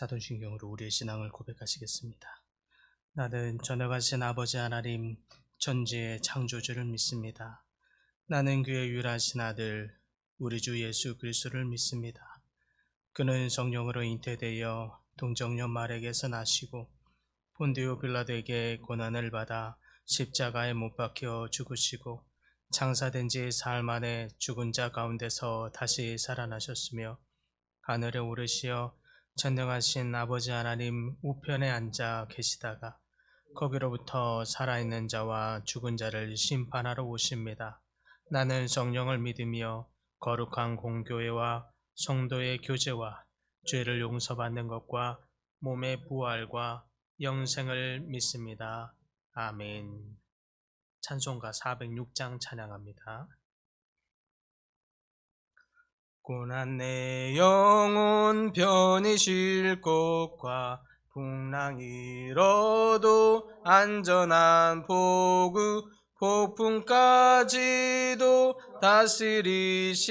사도신경으로 우리의 신앙을 고백하시겠습니다. 나는 전능하신 아버지 하나님 전지의 창조주를 믿습니다. 나는 그의 유일하신 아들 우리 주 예수 그리스도를 믿습니다. 그는 성령으로 잉태되어 동정녀 마리아에게서 나시고 본디오 빌라도에게 고난을 받아 십자가에 못 박혀 죽으시고 장사된 지 사흘 만에 죽은 자 가운데서 다시 살아나셨으며 하늘에 오르시어 전능하신 아버지 하나님 우편에 앉아 계시다가 거기로부터 살아있는 자와 죽은 자를 심판하러 오십니다. 나는 성령을 믿으며 거룩한 공교회와 성도의 교제와 죄를 용서받는 것과 몸의 부활과 영생을 믿습니다. 아멘. 찬송가 406장 찬양합니다. 고난 내 영혼 편히 쉴 곳과 풍랑 일어도 안전한 포구 폭풍까지도 다스리시는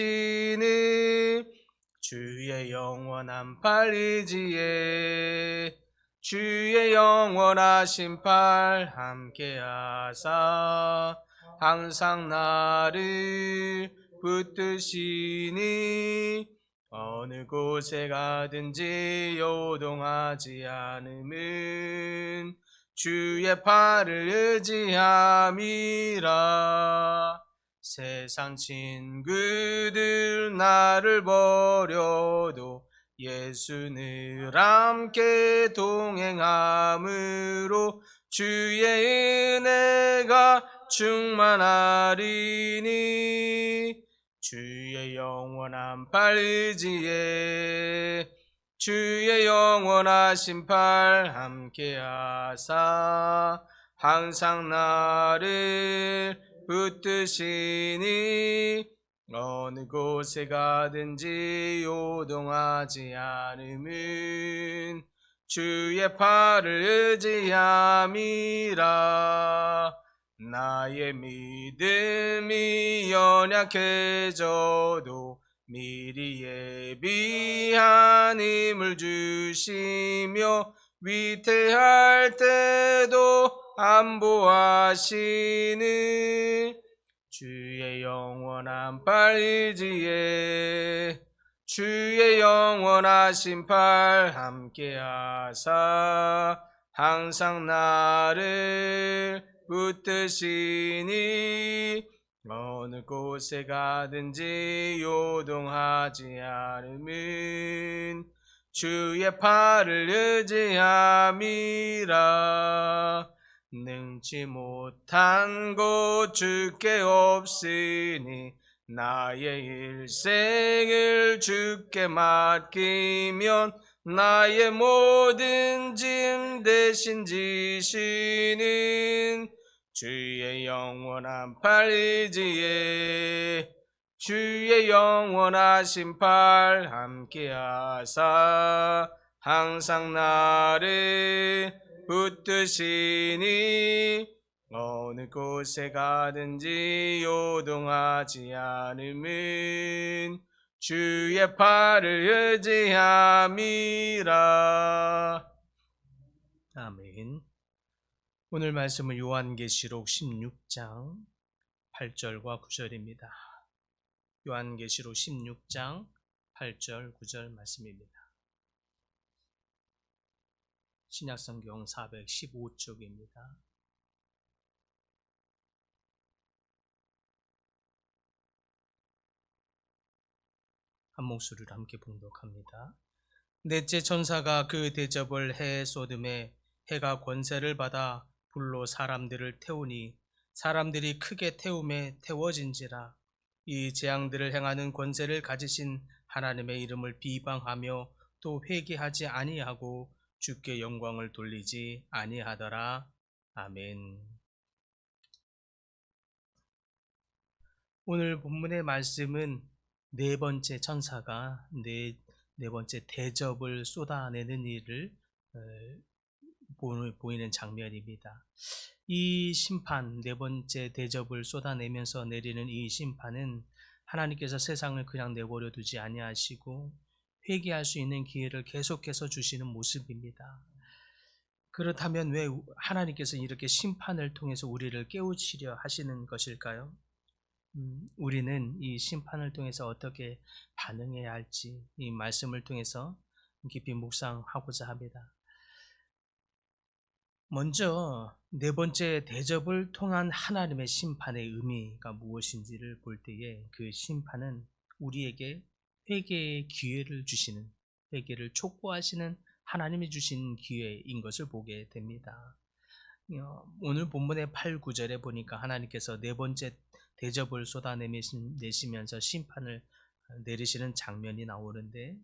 주의 영원한 팔 의지에 주의 영원하신 팔 함께하사 항상 나를 붙드시니 어느 곳에 가든지 요동하지 않음은 주의 팔을 의지함이라. 세상 친구들 나를 버려도 예수 늘 함께 동행함으로 주의 은혜가 충만하리니 주의 영원한 팔 의지에 주의 영원하신 팔 함께하사 항상 나를 붙드시니 어느 곳에 가든지 요동하지 않음은 주의 팔을 의지함이라. 나의 믿음이 연약해져도 미리 예비한 힘을 주시며 위태할 때도 안보하시는 주의 영원한 팔 의지에 주의 영원하신 팔 함께하사 항상 나를 붙드시니 어느 곳에 가든지 요동하지 않음은 주의 팔을 의지함이라. 능치 못한 것 주께 없으니 나의 일생을 주께 맡기면 나의 모든 짐 대신 지시는 주의 영원한 팔 의지에 주의 영원하신 팔 함께하사 항상 나를 붙드시니 어느 곳에 가든지 요동하지 않음은 주의 팔을 의지함이라. 아멘. 오늘 말씀은 요한계시록 16장 8절과 9절입니다. 요한계시록 16장 8절 9절 말씀입니다. 신약성경 415쪽입니다. 한 목소리로 함께 봉독합니다. 넷째 천사가 그 대접을 해에 쏟음에 해가 권세를 받아 불로 사람들을 태우니 사람들이 크게 태움에 태워진지라. 이 재앙들을 행하는 권세를 가지신 하나님의 이름을 비방하며 또 회개하지 아니하고 주께 영광을 돌리지 아니하더라. 아멘. 오늘 본문의 말씀은 네 번째 천사가 네 번째 대접을 쏟아내는 일을 보이는 장면입니다. 이 심판, 네 번째 대접을 쏟아내면서 내리는 이 심판은 하나님께서 세상을 그냥 내버려 두지 아니하시고 회개할 수 있는 기회를 계속해서 주시는 모습입니다. 그렇다면 왜 하나님께서 이렇게 심판을 통해서 우리를 깨우치려 하시는 것일까요? 우리는 이 심판을 통해서 어떻게 반응해야 할지 이 말씀을 통해서 깊이 묵상하고자 합니다. 먼저 네 번째 대접을 통한 하나님의 심판의 의미가 무엇인지를 볼 때에 그 심판은 우리에게 회개의 기회를 주시는, 회개를 촉구하시는 하나님이 주신 기회인 것을 보게 됩니다. 오늘 본문의 8, 9절에 보니까 하나님께서 네 번째 대접을 쏟아내시면서 심판을 내리시는 장면이 나오는데,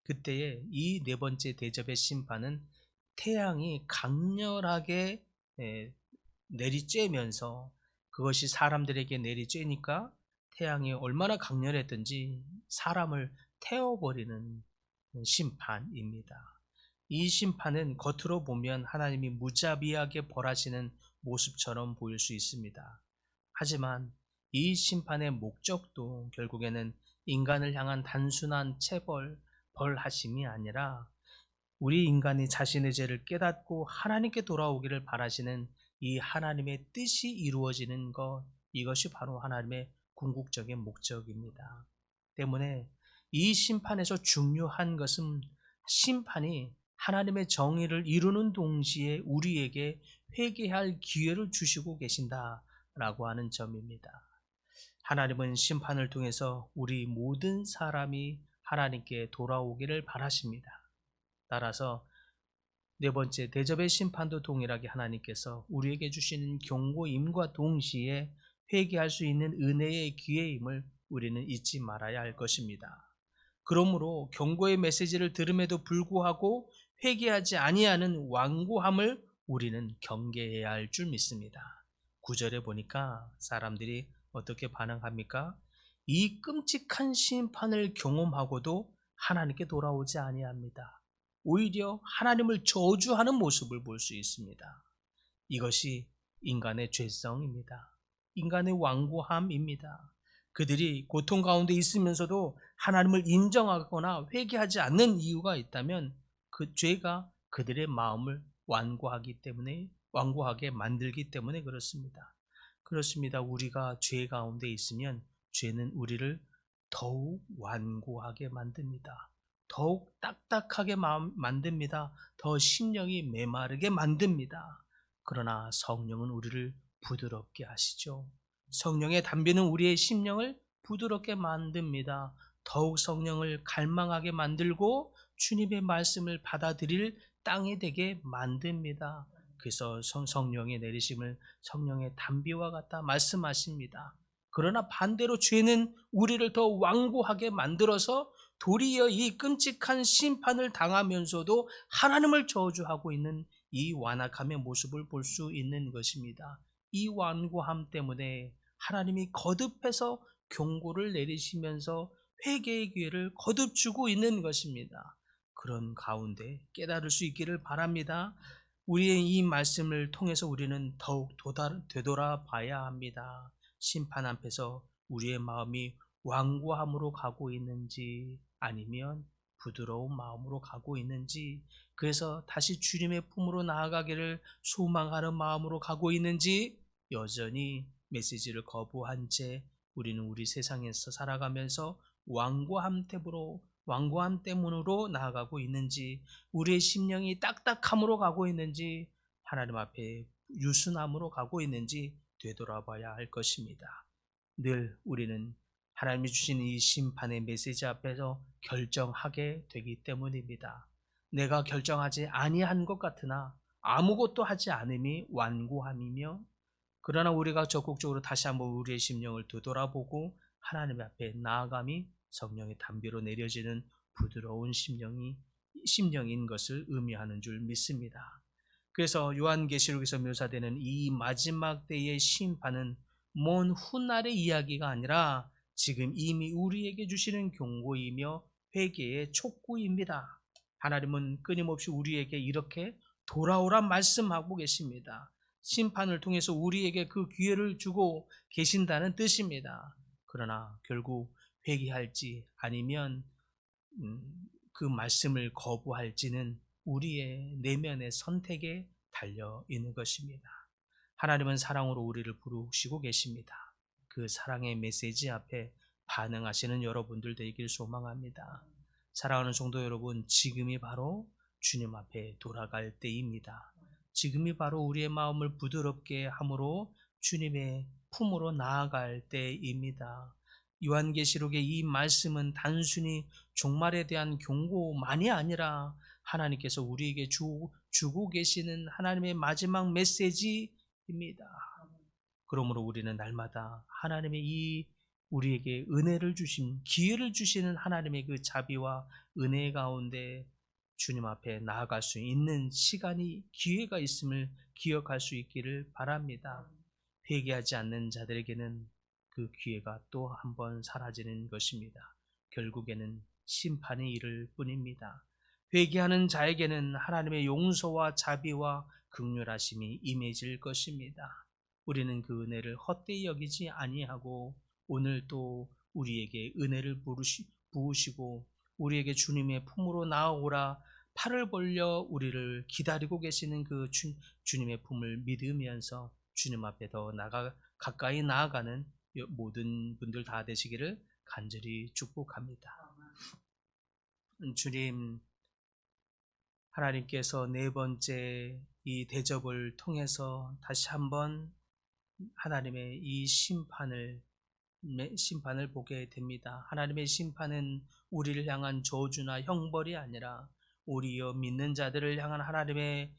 그때에 이 네 번째 대접의 심판은 태양이 강렬하게 내리쬐면서, 그것이 사람들에게 내리쬐니까 태양이 얼마나 강렬했든지 사람을 태워버리는 심판입니다. 이 심판은 겉으로 보면 하나님이 무자비하게 벌하시는 모습처럼 보일 수 있습니다. 하지만 이 심판의 목적도 결국에는 인간을 향한 단순한 벌하심이 아니라 우리 인간이 자신의 죄를 깨닫고 하나님께 돌아오기를 바라시는 이 하나님의 뜻이 이루어지는 것, 이것이 바로 하나님의 궁극적인 목적입니다. 때문에 이 심판에서 중요한 것은 심판이 하나님의 정의를 이루는 동시에 우리에게 회개할 기회를 주시고 계신다라고 하는 점입니다. 하나님은 심판을 통해서 우리 모든 사람이 하나님께 돌아오기를 바라십니다. 따라서 네 번째 대접의 심판도 동일하게 하나님께서 우리에게 주시는 경고임과 동시에 회개할 수 있는 은혜의 기회임을 우리는 잊지 말아야 할 것입니다. 그러므로 경고의 메시지를 들음에도 불구하고 회개하지 아니하는 완고함을 우리는 경계해야 할 줄 믿습니다. 9절에 보니까 사람들이 어떻게 반응합니까? 이 끔찍한 심판을 경험하고도 하나님께 돌아오지 아니합니다. 오히려 하나님을 저주하는 모습을 볼 수 있습니다. 이것이 인간의 죄성입니다. 인간의 완고함입니다. 그들이 고통 가운데 있으면서도 하나님을 인정하거나 회개하지 않는 이유가 있다면 그 죄가 그들의 마음을 완고하게 만들기 때문에 그렇습니다. 그렇습니다. 우리가 죄 가운데 있으면 죄는 우리를 더욱 완고하게 만듭니다. 더욱 딱딱하게 만듭니다. 더 심령이 메마르게 만듭니다. 그러나 성령은 우리를 부드럽게 하시죠. 성령의 담비는 우리의 심령을 부드럽게 만듭니다. 더욱 성령을 갈망하게 만들고 주님의 말씀을 받아들일 땅이 되게 만듭니다. 그래서 성령의 내리심을 성령의 담비와 같다 말씀하십니다. 그러나 반대로 죄는 우리를 더 완고하게 만들어서 도리어 이 끔찍한 심판을 당하면서도 하나님을 저주하고 있는 이 완악함의 모습을 볼 수 있는 것입니다. 이 완고함 때문에 하나님이 거듭해서 경고를 내리시면서 회개의 기회를 거듭 주고 있는 것입니다. 그런 가운데 깨달을 수 있기를 바랍니다. 우리의 이 말씀을 통해서 우리는 더욱 되돌아봐야 합니다. 심판 앞에서 우리의 마음이 완고함으로 가고 있는지 아니면 부드러운 마음으로 가고 있는지, 그래서 다시 주님의 품으로 나아가기를 소망하는 마음으로 가고 있는지, 여전히 메시지를 거부한 채 우리는 우리 세상에서 살아가면서 완고함 때문으로 나아가고 있는지, 우리의 심령이 딱딱함으로 가고 있는지, 하나님 앞에 유순함으로 가고 있는지 되돌아봐야 할 것입니다. 늘 우리는 하나님이 주신 이 심판의 메시지 앞에서 결정하게 되기 때문입니다. 내가 결정하지 아니한 것 같으나 아무것도 하지 않음이 완고함이며, 그러나 우리가 적극적으로 다시 한번 우리의 심령을 되돌아보고 하나님 앞에 나아감이 성령의 담비로 내려지는 부드러운 심령인 것을 의미하는 줄 믿습니다. 그래서 요한계시록에서 묘사되는 이 마지막 때의 심판은 먼 훗날의 이야기가 아니라 지금 이미 우리에게 주시는 경고이며 회개의 촉구입니다. 하나님은 끊임없이 우리에게 이렇게 돌아오라 말씀하고 계십니다. 심판을 통해서 우리에게 그 기회를 주고 계신다는 뜻입니다. 그러나 결국 회개할지 아니면 그 말씀을 거부할지는 우리의 내면의 선택에 달려 있는 것입니다. 하나님은 사랑으로 우리를 부르시고 계십니다. 그 사랑의 메시지 앞에 반응하시는 여러분들 되길 소망합니다. 사랑하는 성도 여러분, 지금이 바로 주님 앞에 돌아갈 때입니다. 지금이 바로 우리의 마음을 부드럽게 함으로 주님의 품으로 나아갈 때입니다. 요한계시록의 이 말씀은 단순히 종말에 대한 경고만이 아니라 하나님께서 우리에게 주고 계시는 하나님의 마지막 메시지입니다. 그러므로 우리는 날마다 하나님의 이 우리에게 은혜를 주신, 기회를 주시는 하나님의 그 자비와 은혜 가운데 주님 앞에 나아갈 수 있는 시간이, 기회가 있음을 기억할 수 있기를 바랍니다. 회개하지 않는 자들에게는 그 기회가 또 한 번 사라지는 것입니다. 결국에는 심판이 이를 뿐입니다. 회개하는 자에게는 하나님의 용서와 자비와 긍휼하심이 임해질 것입니다. 우리는 그 은혜를 헛되이 여기지 아니하고 오늘 또 우리에게 은혜를 부으시고 우리에게 주님의 품으로 나아오라 팔을 벌려 우리를 기다리고 계시는 그 주님의 품을 믿으면서 주님 앞에 더 가까이 나아가는 모든 분들 다 되시기를 간절히 축복합니다. 주님, 하나님께서 네 번째 이 대접을 통해서 다시 한번 하나님의 이 심판을 보게 됩니다. 하나님의 심판은 우리를 향한 저주나 형벌이 아니라 우리여 믿는 자들을 향한 하나님의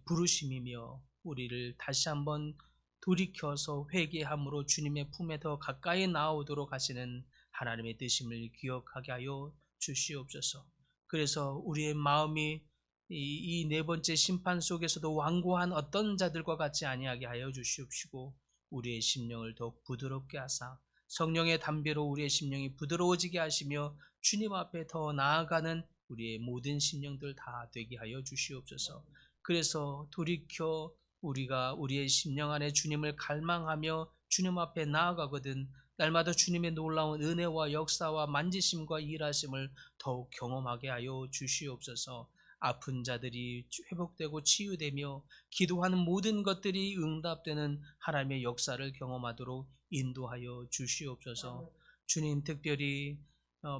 부르심이며 우리를 다시 한번 돌이켜서 회개함으로 주님의 품에 더 가까이 나오도록 하시는 하나님의 뜻임을 기억하게 하여 주시옵소서. 그래서 우리의 마음이 이 네 번째 심판 속에서도 완고한 어떤 자들과 같이 아니하게 하여 주시옵시고 우리의 심령을 더욱 부드럽게 하사 성령의 담배로 우리의 심령이 부드러워지게 하시며 주님 앞에 더 나아가는 우리의 모든 심령들 다 되게 하여 주시옵소서. 그래서 돌이켜 우리가 우리의 심령 안에 주님을 갈망하며 주님 앞에 나아가거든 날마다 주님의 놀라운 은혜와 역사와 만지심과 일하심을 더욱 경험하게 하여 주시옵소서. 아픈 자들이 회복되고 치유되며 기도하는 모든 것들이 응답되는 하나님의 역사를 경험하도록 인도하여 주시옵소서. 주님, 특별히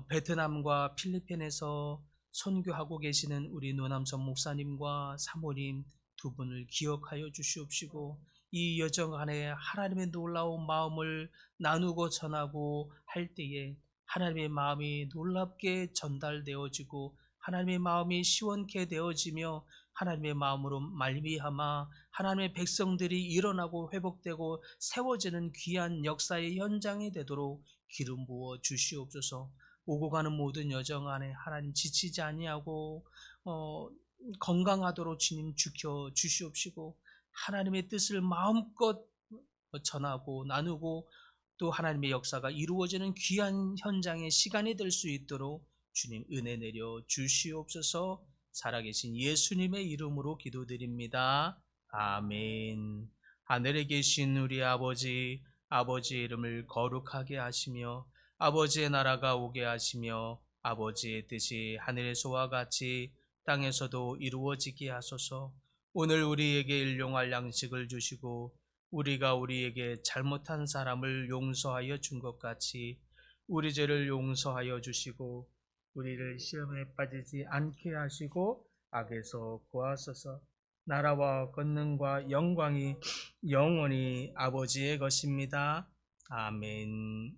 베트남과 필리핀에서 선교하고 계시는 우리 노남선 목사님과 사모님 두 분을 기억하여 주시옵시고 이 여정 안에 하나님의 놀라운 마음을 나누고 전하고 할 때에 하나님의 마음이 놀랍게 전달되어지고 하나님의 마음이 시원케 되어지며 하나님의 마음으로 말미암아 하나님의 백성들이 일어나고 회복되고 세워지는 귀한 역사의 현장이 되도록 기름 부어 주시옵소서. 오고 가는 모든 여정 안에 하나님 지치지 아니하고 건강하도록 주님 지켜 주시옵시고 하나님의 뜻을 마음껏 전하고 나누고 또 하나님의 역사가 이루어지는 귀한 현장의 시간이 될 수 있도록 주님 은혜 내려 주시옵소서. 살아계신 예수님의 이름으로 기도드립니다. 아멘. 하늘에 계신 우리 아버지, 아버지의 이름을 거룩하게 하시며 아버지의 나라가 오게 하시며 아버지의 뜻이 하늘에서와 같이 땅에서도 이루어지게 하소서. 오늘 우리에게 일용할 양식을 주시고 우리가 우리에게 잘못한 사람을 용서하여 준 것 같이 우리 죄를 용서하여 주시고 우리를 시험에 빠지지 않게 하시고 악에서 구하소서. 나라와 권능과 영광이 영원히 아버지의 것입니다. 아멘.